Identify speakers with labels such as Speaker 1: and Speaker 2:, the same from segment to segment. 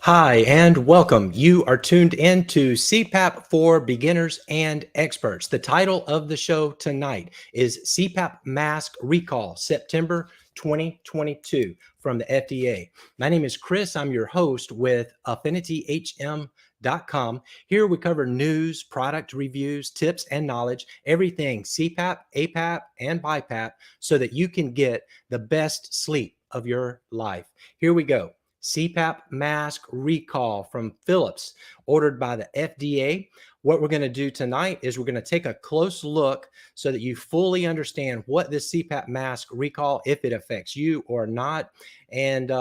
Speaker 1: Hi, and welcome. You are tuned in to CPAP for Beginners and Experts. The title of the show tonight is CPAP Mask Recall, September 2022 from the FDA. My name is Chris. I'm your host with AffinityHM.com. Here we cover news, product reviews, tips, and knowledge, everything CPAP, APAP, and BiPAP, so that you can get the best sleep of your life. Here we go. CPAP Mask Recall from Philips, ordered by the FDA. What we're going to do tonight is we're going to take a close look so that you fully understand what this CPAP mask recall, if it affects you or not, and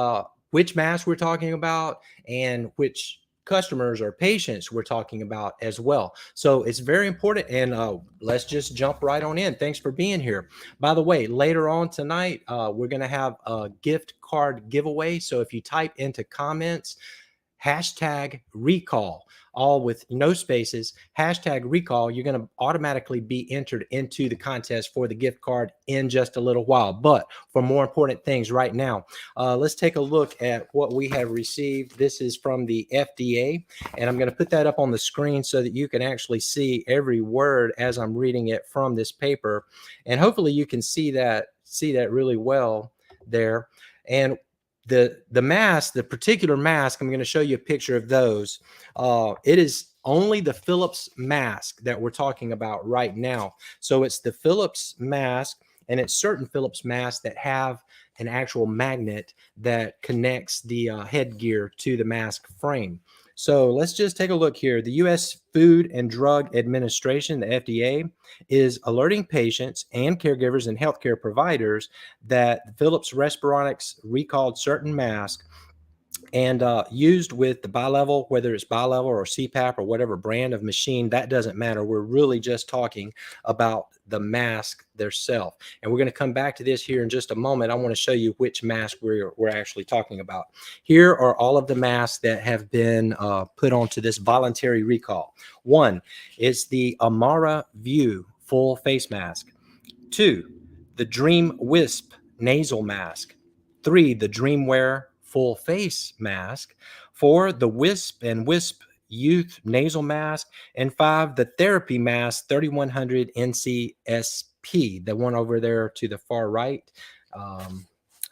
Speaker 1: which mask we're talking about, and which customers or patients we're talking about as well. So it's very important, and let's just jump right on in. Thanks for being here. By the way, later on tonight, we're going to have a gift card giveaway. So if you type into comments, hashtag recall, all with no spaces, hashtag recall, you're going to automatically be entered into the contest for the gift card in just a little while. But for more important things right now, let's take a look at what we have received. This is from the FDA, and I'm going to put that up on the screen so that you can actually see every word as I'm reading it from this paper. And hopefully you can see that really well there. And the mask, the particular mask, I'm going to show you a picture of those. It is only the Philips mask that we're talking about right now. So it's the Philips mask, and it's certain Philips masks that have an actual magnet that connects the headgear to the mask frame. So let's just take a look here. The U.S. Food and Drug Administration, the FDA, is alerting patients and caregivers and healthcare providers that Philips Respironics recalled certain masks and used with the bilevel, whether it's bilevel or CPAP or whatever brand of machine, that doesn't matter. We're really just talking about the mask themselves. And we're going to come back to this here in just a moment. I want to show you which mask we're actually talking about. Here are all of the masks that have been put onto this voluntary recall. One is the Amara View full face mask. Two, the Dream Wisp nasal mask. Three, the Dreamwear full face mask. Four, the Wisp and Wisp Youth nasal mask. And five, the Therapy Mask 3100 NCSP, the one over there to the far right.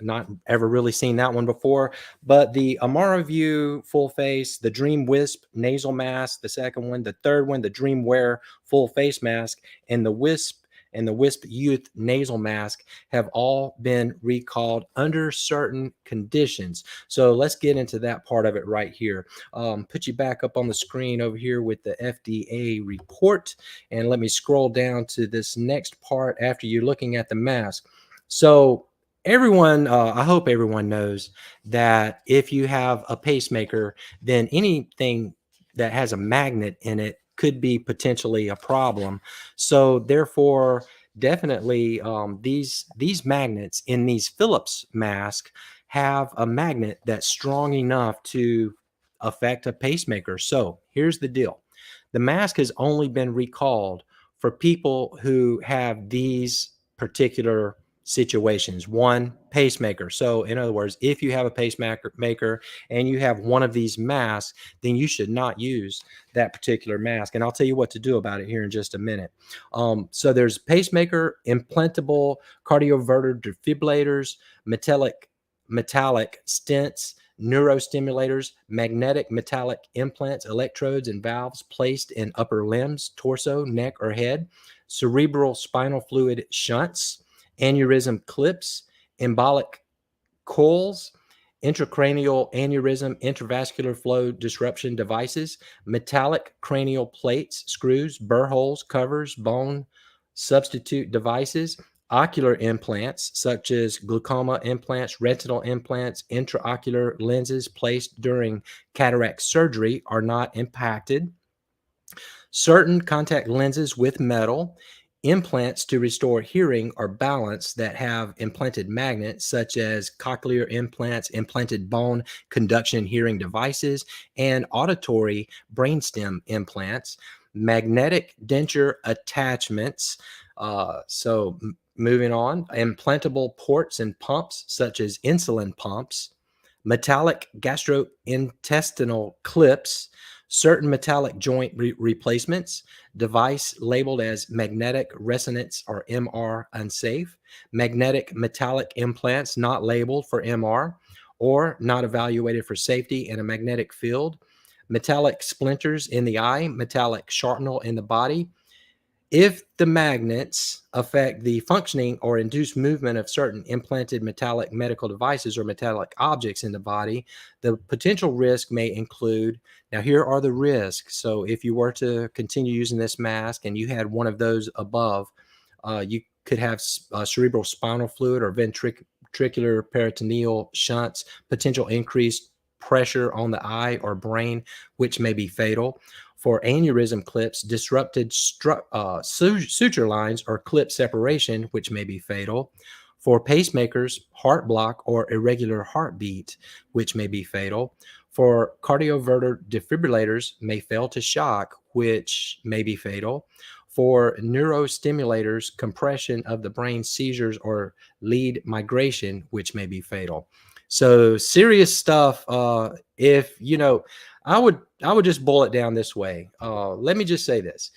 Speaker 1: Not ever really seen that one before, but the Amara View full face, the Dream Wisp nasal mask, the second one, the third one, the Dreamwear full face mask, and the Wisp and the Wisp Youth nasal mask have all been recalled under certain conditions. So let's get into that part of it right here. Put you back up on the screen over here with the FDA report, and let me scroll down to this next part after you're looking at the mask. So everyone, I hope everyone knows that if you have a pacemaker, then anything that has a magnet in it could be potentially a problem. So therefore, definitely these magnets in these Philips masks have a magnet that's strong enough to affect a pacemaker. So here's the deal. The mask has only been recalled for people who have these particular situations. One, pacemaker. So in other words, if you have a pacemaker and you have one of these masks, then you should not use that particular mask. And I'll tell you what to do about it here in just a minute. So there's pacemaker, implantable cardioverter defibrillators, metallic stents, neurostimulators, magnetic metallic implants, electrodes, and valves placed in upper limbs, torso, neck, or head, cerebral spinal fluid shunts, aneurysm clips, embolic coils, intracranial aneurysm intravascular flow disruption devices, metallic cranial plates, screws, burr holes, covers, bone substitute devices, ocular implants such as glaucoma implants, retinal implants, intraocular lenses placed during cataract surgery are not impacted. Certain contact lenses with metal, implants to restore hearing or balance that have implanted magnets, such as cochlear implants, implanted bone conduction hearing devices, and auditory brainstem implants, magnetic denture attachments. Moving on, implantable ports and pumps, such as insulin pumps, metallic gastrointestinal clips, certain metallic joint replacements, device labeled as magnetic resonance or MR unsafe, magnetic metallic implants not labeled for MR or not evaluated for safety in a magnetic field, metallic splinters in the eye, metallic shrapnel in the body. If the magnets affect the functioning or induce movement of certain implanted metallic medical devices or metallic objects in the body, the potential risk may include. Now, here are the risks. So, if you were to continue using this mask and you had one of those above, you could have cerebral spinal fluid or ventricular peritoneal shunts, potential increased pressure on the eye or brain, which may be fatal. For aneurysm clips, disrupted suture lines or clip separation, which may be fatal. For pacemakers, heart block or irregular heartbeat, which may be fatal. For cardioverter defibrillators, may fail to shock, which may be fatal. For neurostimulators, compression of the brain, seizures or lead migration, which may be fatal. So serious stuff. If you know, I would just boil it down this way. Let me just say this: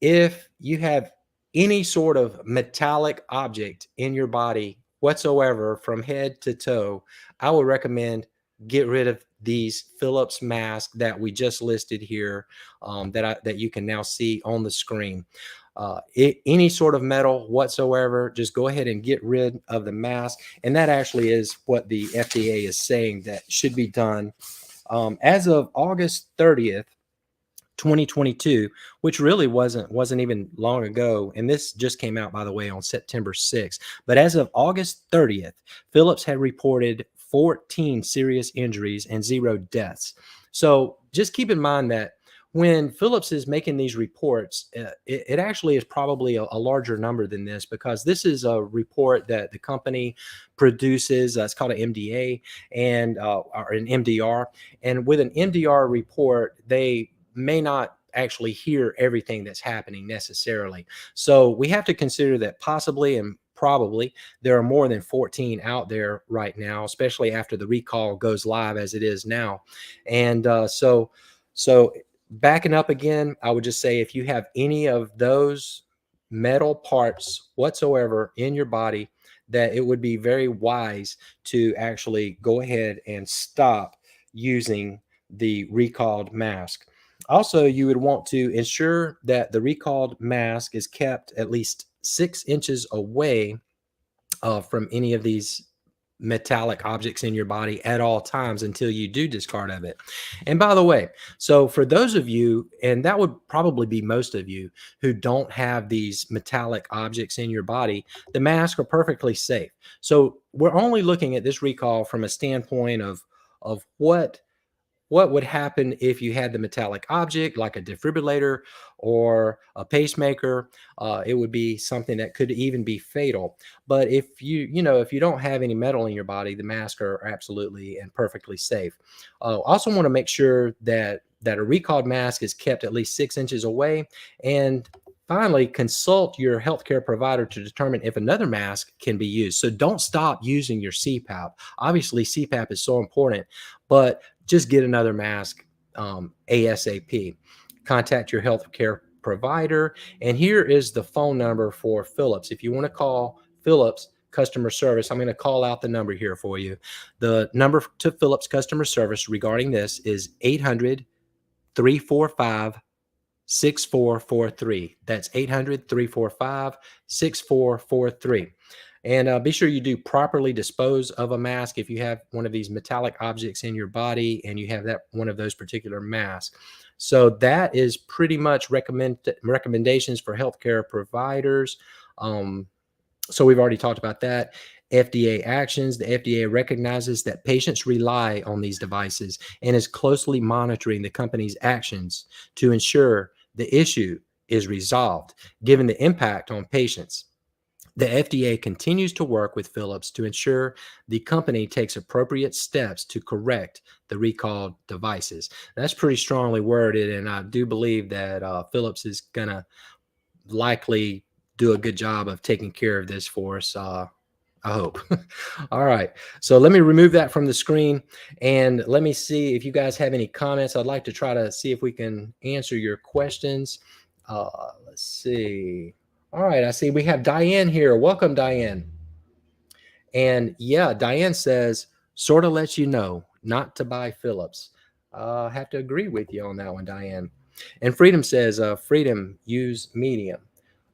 Speaker 1: if you have any sort of metallic object in your body whatsoever, from head to toe, I would recommend get rid of these Philips masks that we just listed here, that you can now see on the screen. Any sort of metal whatsoever, just go ahead and get rid of the mask. And that actually is what the FDA is saying that should be done. As of August 30th, 2022, which really wasn't even long ago, and this just came out, by the way, on September 6th. But as of August 30th, Philips had reported 14 serious injuries and 0 deaths. So just keep in mind that when Philips is making these reports, it actually is probably a larger number than this, because this is a report that the company produces. It's called an MDA and or an MDR. And with an MDR report, they may not actually hear everything that's happening necessarily. So we have to consider that possibly and probably there are more than 14 out there right now, especially after the recall goes live as it is now. And so backing up again, I would just say if you have any of those metal parts whatsoever in your body, that it would be very wise to actually go ahead and stop using the recalled mask. Also, you would want to ensure that the recalled mask is kept at least 6 inches away from any of these metallic objects in your body at all times until you do discard of it. And by the way, so for those of you, and that would probably be most of you, who don't have these metallic objects in your body, the masks are perfectly safe. So we're only looking at this recall from a standpoint of what would happen if you had the metallic object like a defibrillator or a pacemaker. It would be something that could even be fatal. But if you don't have any metal in your body, the masks are absolutely and perfectly safe. Also want to make sure that a recalled mask is kept at least 6 inches away. And finally, consult your healthcare provider to determine if another mask can be used. So don't stop using your CPAP. Obviously, CPAP is so important, but just get another mask ASAP. Contact your healthcare provider. And here is the phone number for Philips. If you want to call Philips customer service, I'm going to call out the number here for you. The number to Philips customer service regarding this is 800-345-6443. That's 800-345-6443. And be sure you do properly dispose of a mask if you have one of these metallic objects in your body and you have that one of those particular masks. So that is pretty much recommendations for healthcare providers. So we've already talked about that. FDA actions. The FDA recognizes that patients rely on these devices and is closely monitoring the company's actions to ensure the issue is resolved, given the impact on patients. The FDA continues to work with Philips to ensure the company takes appropriate steps to correct the recalled devices. That's pretty strongly worded, and I do believe that Philips is going to likely do a good job of taking care of this for us I hope. All right. So let me remove that from the screen and let me see if you guys have any comments. I'd like to try to see if we can answer your questions. Let's see. All right. I see we have Diane here. Welcome, Diane. And yeah, Diane says, sort of lets you know not to buy Philips. I have to agree with you on that one, Diane. And Freedom says, Freedom, use medium.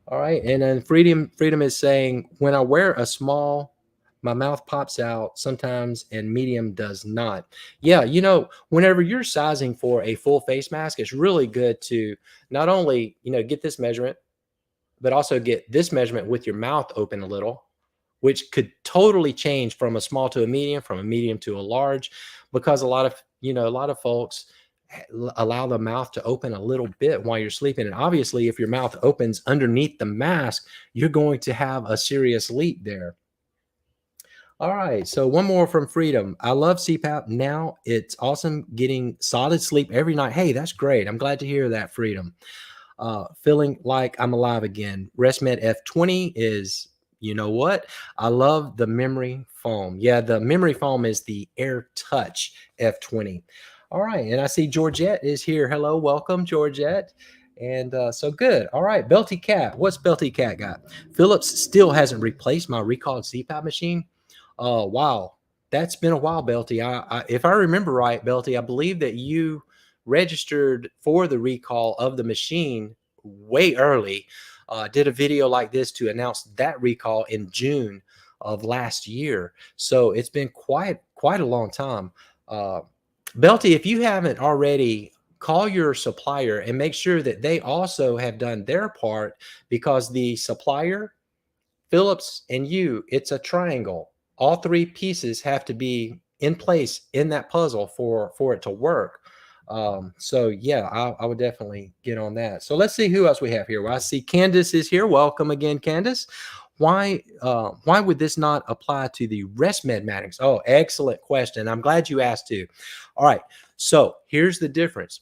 Speaker 1: All right. And then Freedom is saying, when I wear a small, my mouth pops out sometimes and medium does not. Yeah. Whenever you're sizing for a full face mask, it's really good to not only, get this measurement, but also get this measurement with your mouth open a little, which could totally change from a small to a medium, from a medium to a large, because a lot of folks allow the mouth to open a little bit while you're sleeping. And obviously, if your mouth opens underneath the mask, you're going to have a serious leak there. All right. So one more from Freedom. I love CPAP. Now it's awesome getting solid sleep every night. Hey, that's great. I'm glad to hear that, Freedom. Feeling like I'm alive again. ResMed F20 is, you know what? I love the memory foam. Yeah, the memory foam is the Air Touch F20. All right. And I see Georgette is here. Hello. Welcome, Georgette. And so good. All right. Belty Cat. What's Belty Cat got? Philips still hasn't replaced my recalled CPAP machine. Wow. That's been a while, Belty. If I remember right, Belty, I believe that you registered for the recall of the machine way early. Did a video like this to announce that recall in June of last year. So it's been quite a long time. Belty, if you haven't already, call your supplier and make sure that they also have done their part, because the supplier, Philips, and you, it's a triangle. All three pieces have to be in place in that puzzle for it to work. So yeah, I would definitely get on that. So let's see who else we have here. Well, I see Candace is here. Welcome again, Candace. Why would this not apply to the ResMed magnets? Oh, excellent question. I'm glad you asked too. All right. So here's the difference.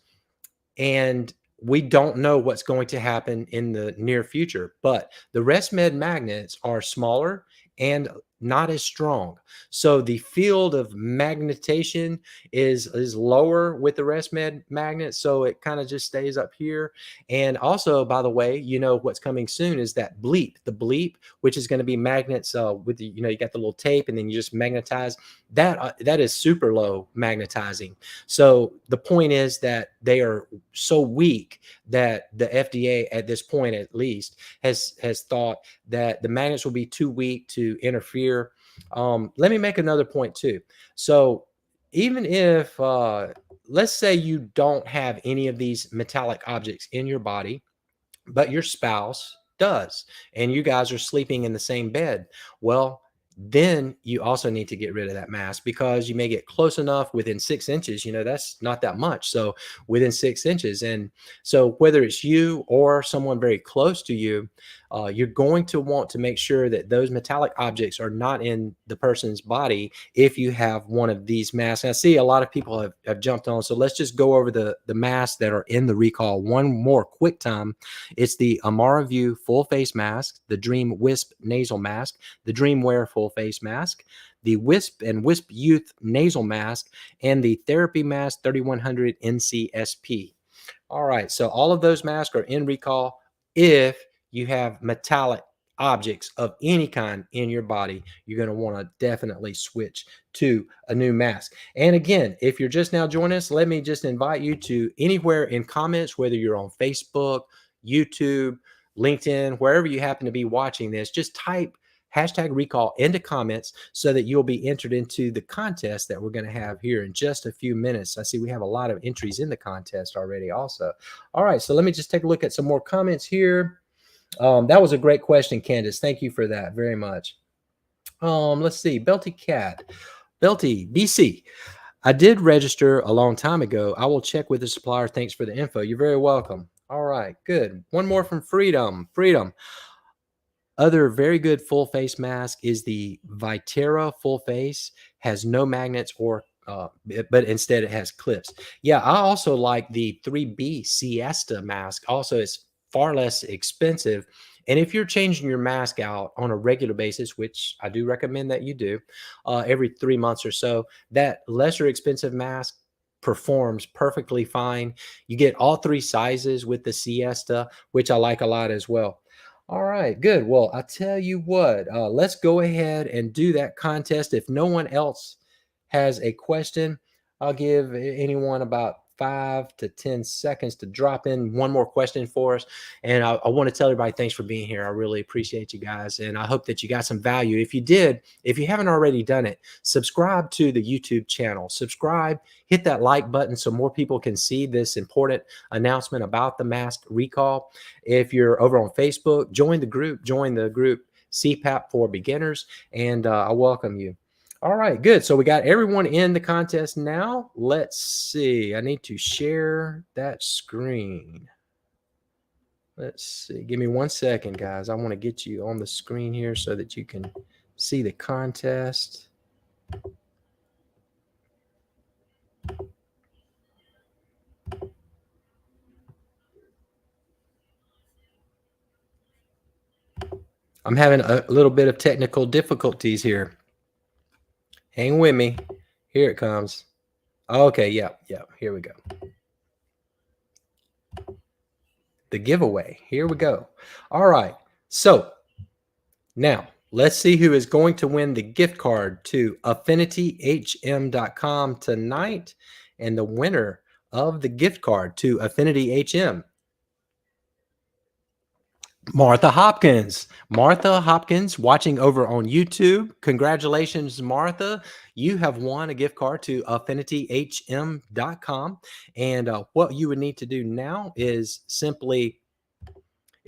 Speaker 1: And we don't know what's going to happen in the near future, but the ResMed magnets are smaller and not as strong. So the field of magnetation is lower with the ResMed magnet. So it kind of just stays up here. And also, by the way, what's coming soon is that the bleep, which is going to be magnets with the, you got the little tape and then you just magnetize that is super low magnetizing. So the point is that they are so weak that the FDA, at this point at least, has thought that the magnets will be too weak to interfere. Let me make another point too. So even if let's say you don't have any of these metallic objects in your body, but your spouse does, and you guys are sleeping in the same bed, well, then you also need to get rid of that mask, because you may get close enough within 6 inches. That's not that much. So within 6 inches. And so whether it's you or someone very close to you, you're going to want to make sure that those metallic objects are not in the person's body if you have one of these masks. And I see a lot of people have jumped on. So let's just go over the masks that are in the recall one more quick time. It's the Amara View full face mask, the Dream Wisp nasal mask, the Dream Wear full face mask, the Wisp and Wisp Youth nasal mask, and the Therapy Mask 3100 NCSP. All right, so all of those masks are in recall. If you have metallic objects of any kind in your body, you're going to want to definitely switch to a new mask. And again, if you're just now joining us, let me just invite you to anywhere in comments, whether you're on Facebook, YouTube, LinkedIn, wherever you happen to be watching this, just type #recall into comments so that you'll be entered into the contest that we're going to have here in just a few minutes. I see we have a lot of entries in the contest already also. All right, so let me just take a look at some more comments here. That was a great question, Candace. Thank you for that very much. Let's see. Belty Cat. Belty, BC. I did register a long time ago. I will check with the supplier. Thanks for the info. You're very welcome. All right, good. One more from Freedom. Other very good full face mask is the Vitera full face. Has no magnets but instead it has clips. Yeah, I also like the 3B Siesta mask. Also, it's far less expensive And if you're changing your mask out on a regular basis, which I do recommend that you do every 3 months or so, that lesser expensive mask performs perfectly fine. You get all three sizes with the Siesta, which I like a lot as well. All right, good. Well, I tell you what, let's go ahead and do that contest. If no one else has a question, I'll give anyone about 5 to 10 seconds to drop in one more question for us. And I want to tell everybody thanks for being here. I really appreciate you guys. And I hope that you got some value. If you did, if you haven't already done it, subscribe to the YouTube channel. Subscribe, hit that like button so more people can see this important announcement about the mask recall. If you're over on Facebook, join the group CPAP for Beginners, and I welcome you. All right, good. So we got everyone in the contest now. Let's see. I need to share that screen. Let's see. Give me 1 second, guys. I want to get you on the screen here so that you can see the contest. I'm having a little bit of technical difficulties here. Hang with me. Here it comes. Okay, yeah. Here we go. The giveaway. Here we go. All right. So now let's see who is going to win the gift card to AffinityHM.com tonight. And the winner of the gift card to AffinityHM, Martha Hopkins. Martha Hopkins watching over on YouTube. Congratulations, Martha. You have won a gift card to AffinityHM.com. And what you would need to do now is simply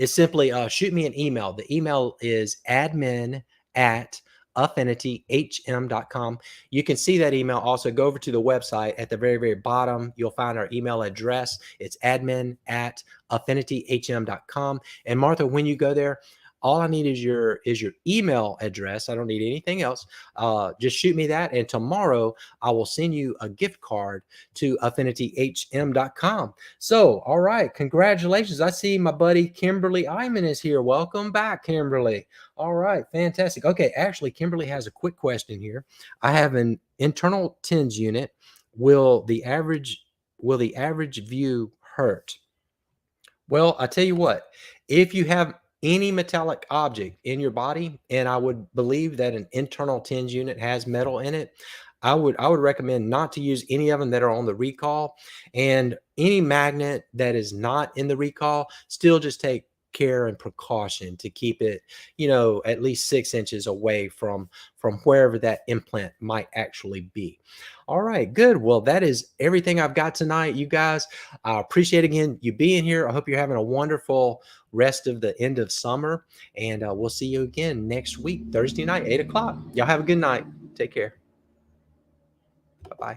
Speaker 1: shoot me an email. The email is admin@AffinityHM.com. You can see that email. Also, go over to the website at the very, very bottom. You'll find our email address. It's admin@AffinityHM.com. And Martha, when you go there, all I need is your email address. I don't need anything else. Just shoot me that, and tomorrow I will send you a gift card to AffinityHM.com. So, all right, congratulations. I see my buddy Kimberly Iman is here. Welcome back, Kimberly. All right, fantastic. Okay, actually, Kimberly has a quick question here. I have an internal TENS unit. Will the average view hurt? Well, I tell you what, if you have any metallic object in your body, and I would believe that an internal TENS unit has metal in it, I would recommend not to use any of them that are on the recall. And any magnet that is not in the recall, still just take care and precaution to keep it, at least 6 inches away from wherever that implant might actually be. All right, good. Well, that is everything I've got tonight, you guys. I appreciate again you being here. I hope you're having a wonderful rest of the end of summer, and we'll see you again next week, Thursday night, 8 o'clock. Y'all have a good night. Take care. Bye-bye.